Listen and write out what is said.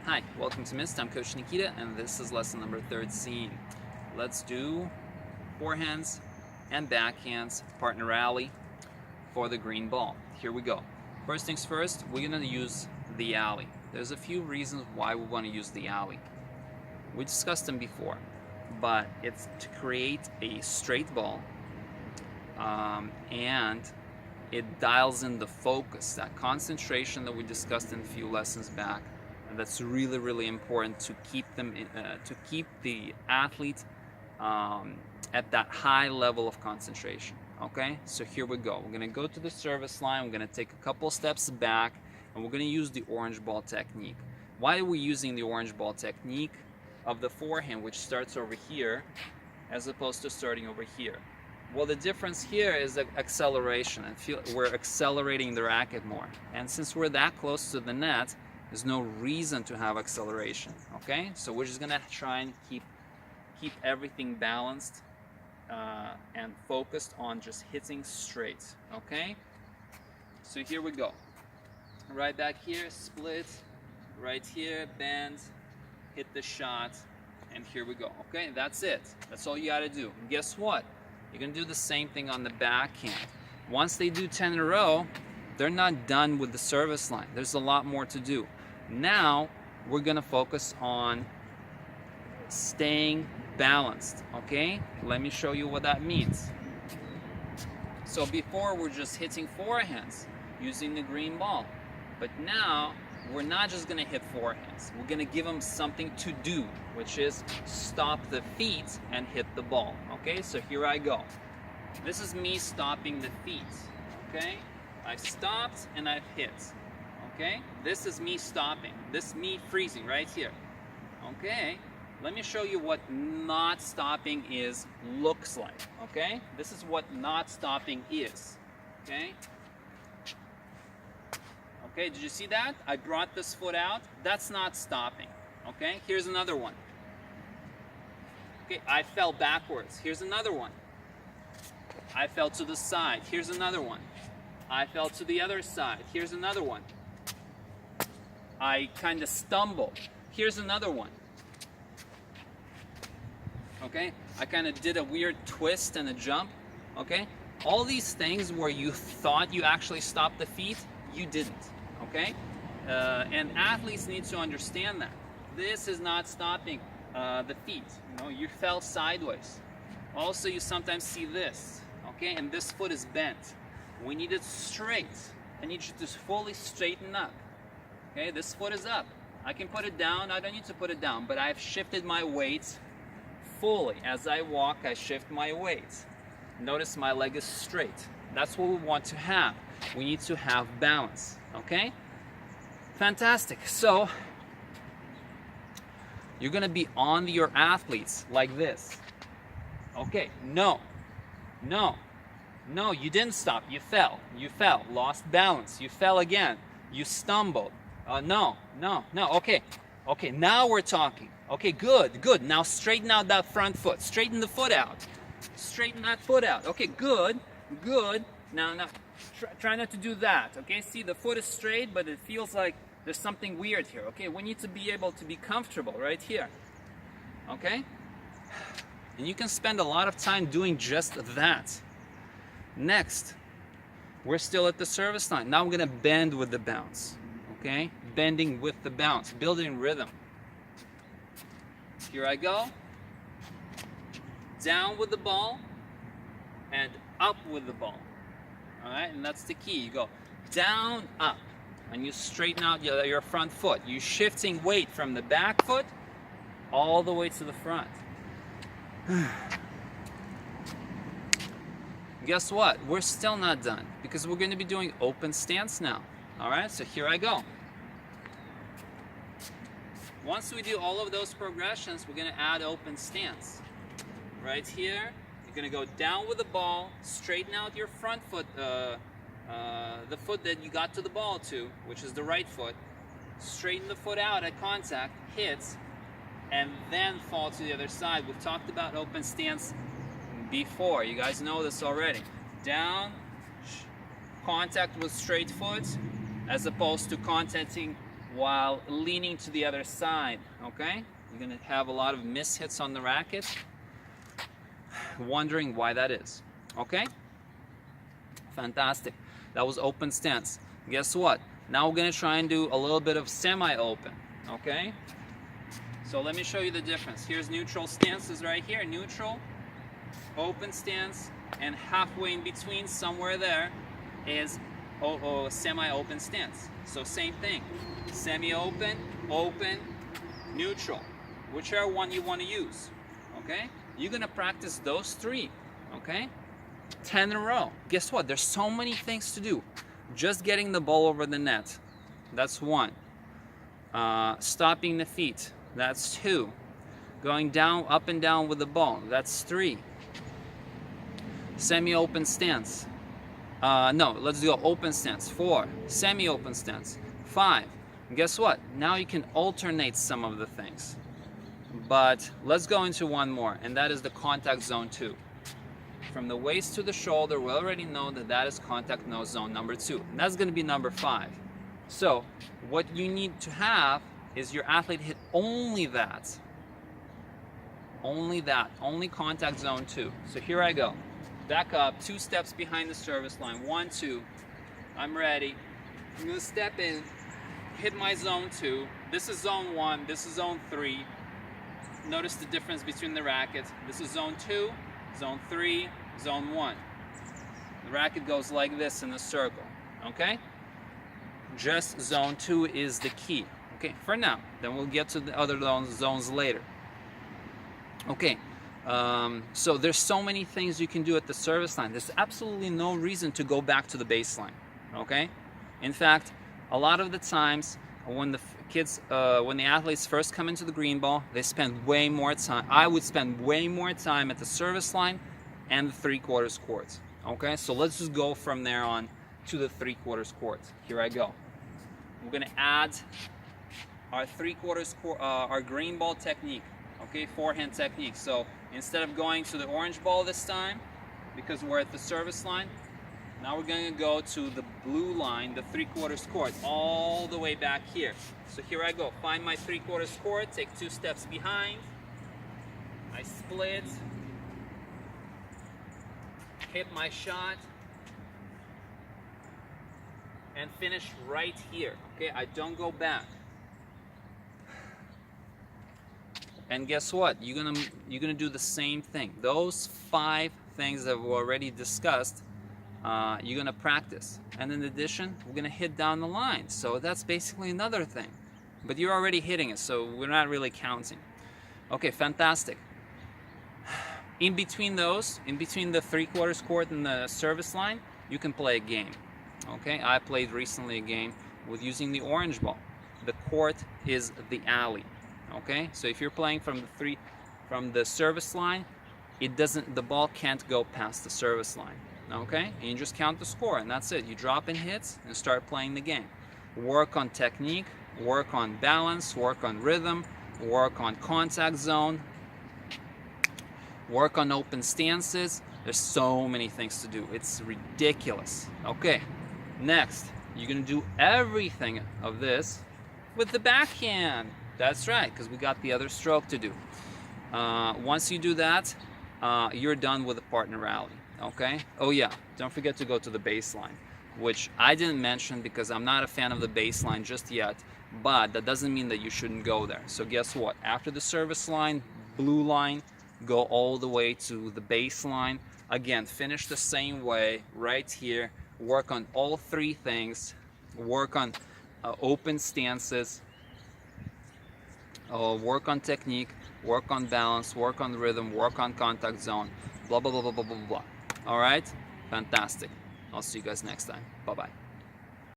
Hi, welcome to Mist. I'm Coach Nikita, and this is lesson number 13. Let's do forehands and backhands partner rally for the green ball. Here we go. First things first, we're going to use the alley. There's a few reasons why we want to use the alley. We discussed them before, but it's to create a straight ball, and it dials in the focus, that concentration that we discussed in a few lessons back. And that's really important to keep them to keep the athlete at that high level of concentration. Okay, so here we go. We're going to go to the service line. We're going to take a couple steps back, and we're going to use the orange ball technique. Why are we using the orange ball technique of the forehand, which starts over here, as opposed to starting over here? Well, the difference here is the acceleration, and we're accelerating the racket more. And since we're that close to the net, there's no reason to have acceleration. Okay, so we're just gonna try and keep everything balanced and focused on just hitting straight. Okay, so here we go. Right back here, split. Right here, bend, hit the shot, and here we go. Okay, that's it. That's all you gotta do. And guess what? You're gonna do the same thing on the backhand. Once they do 10 in a row, they're not done with the service line. There's a lot more to do. Now we're gonna focus on staying balanced. Okay, let me show you what that means. So before we're just hitting forehands using the green ball, but now we're not just gonna hit forehands. We're gonna give them something to do, which is stop the feet and hit the ball. Okay, so here I go. This is me stopping the feet. Okay, I've stopped and I've hit. Okay, this is me stopping. This is me freezing right here. Okay, let me show you what not stopping looks like. Okay, this is what not stopping is. Okay. Okay, did you see that? I brought this foot out. That's not stopping. Okay, here's another one. Okay, I fell backwards. Here's another one. I fell to the side. Here's another one. I fell to the other side. Here's another one. I kind of stumbled. Here's another one. Okay, I kind of did a weird twist and a jump. Okay, all these things where you thought you actually stopped the feet, you didn't. Okay, and athletes need to understand that this is not stopping the feet. You know, you fell sideways. Also, you sometimes see this. Okay, and this foot is bent. We need it straight. I need you to fully straighten up. Okay, this foot is up. I can put it down. I don't need to put it down, but I've shifted my weight fully. As I walk, I shift my weight. Notice my leg is straight. That's what we want to have. We need to have balance. Okay? Fantastic. So, you're going to be on your athletes like this. Okay, no, you didn't stop. You fell, lost balance. You fell again. You stumbled. No. Okay, now we're talking. Okay, good. Now straighten out that front foot. Straighten the foot out. Straighten that foot out. Okay, good. Now, try not to do that. Okay, see, the foot is straight, but it feels like there's something weird here. Okay, we need to be able to be comfortable right here. Okay? And you can spend a lot of time doing just that. Next, we're still at the service line. Now I'm going to bend with the bounce. Okay? Bending with the bounce, building rhythm. Here I go. Down with the ball and up with the ball. All right? And that's the key. You go down, up, and you straighten out your front foot. You're shifting weight from the back foot all the way to the front. Guess what? We're still not done because we're going to be doing open stance now. All right, so here I go. Once we do all of those progressions, we're going to add open stance. Right here, you're going to go down with the ball, straighten out your front foot, the foot that you got to the ball to, which is the right foot. Straighten the foot out at contact, hits, and then fall to the other side. We've talked about open stance before. You guys know this already. Down, contact with straight foot, as opposed to contacting while leaning to the other side, okay? You're gonna have a lot of mishits on the racket, wondering why that is, okay? Fantastic. That was open stance. Guess what? Now we're gonna try and do a little bit of semi-open, okay? So let me show you the difference. Here's neutral stances right here, neutral, open stance, and halfway in between, somewhere there, is semi-open stance. So same thing, semi-open, open, neutral, whichever one you want to use, okay? You're gonna practice those three, okay? 10 in a row. Guess what? There's so many things to do. Just getting the ball over the net, that's one. Stopping the feet, that's two. Going down, up and down with the ball, that's three. Semi-open stance. No, let's do open stance. 4. Semi-open stance. 5. Guess what? Now you can alternate some of the things. But let's go into one more, and that is the contact zone 2. From the waist to the shoulder, we already know that that is contact nose zone number 2. And that's going to be number 5. So what you need to have is your athlete hit only that. Only that. Only contact zone 2. So here I go. Back up, 2 steps behind the service line. 1, 2. I'm ready. I'm going to step in, hit my zone 2. This is zone 1. This is zone 3. Notice the difference between the rackets. This is zone 2, zone 3, zone 1. The racket goes like this in a circle, okay? Just zone 2 is the key, okay, for now. Then we'll get to the other zones later. Okay, so there's so many things you can do at the service line. There's absolutely no reason to go back to the baseline, okay? In fact, a lot of the times when the kids, when the athletes first come into the green ball, they spend way more time. I would spend way more time at the service line and the 3/4 court. Okay, so let's just go from there on to the 3/4 court. Here I go. We're gonna add our 3/4 court, our green ball technique. Okay, forehand technique. So instead of going to the orange ball this time, because we're at the service line, now we're going to go to the blue line, the 3/4 court, all the way back here. So here I go. Find my 3/4 court, take 2 steps behind. I split, hit my shot, and finish right here. Okay, I don't go back. And guess what? You're gonna do the same thing. Those 5 things that we already discussed, you're gonna practice. And in addition, we're gonna hit down the line. So that's basically another thing. But you're already hitting it, so we're not really counting. Okay, fantastic. In between those, in between the 3/4 court and the service line, you can play a game. Okay, I played recently a game with using the orange ball. The court is the alley. Okay, so if you're playing from the service line, the ball can't go past the service line. Okay, and you just count the score, and that's it. You drop in hits and start playing the game. Work on technique, work on balance, work on rhythm, work on contact zone, work on open stances. There's so many things to do. It's ridiculous. Okay, next, you're gonna do everything of this with the backhand. That's right, because we got the other stroke to do. Once you do that, you're done with the partner rally, okay? Oh yeah, don't forget to go to the baseline, which I didn't mention because I'm not a fan of the baseline just yet, but that doesn't mean that you shouldn't go there. So guess what? After the service line, blue line, go all the way to the baseline. Again, finish the same way right here. Work on all 3 things. Work on open stances. Work on technique, work on balance, work on rhythm, work on contact zone, blah, blah, blah, blah, blah, blah, blah. All right? Fantastic. I'll see you guys next time. Bye-bye.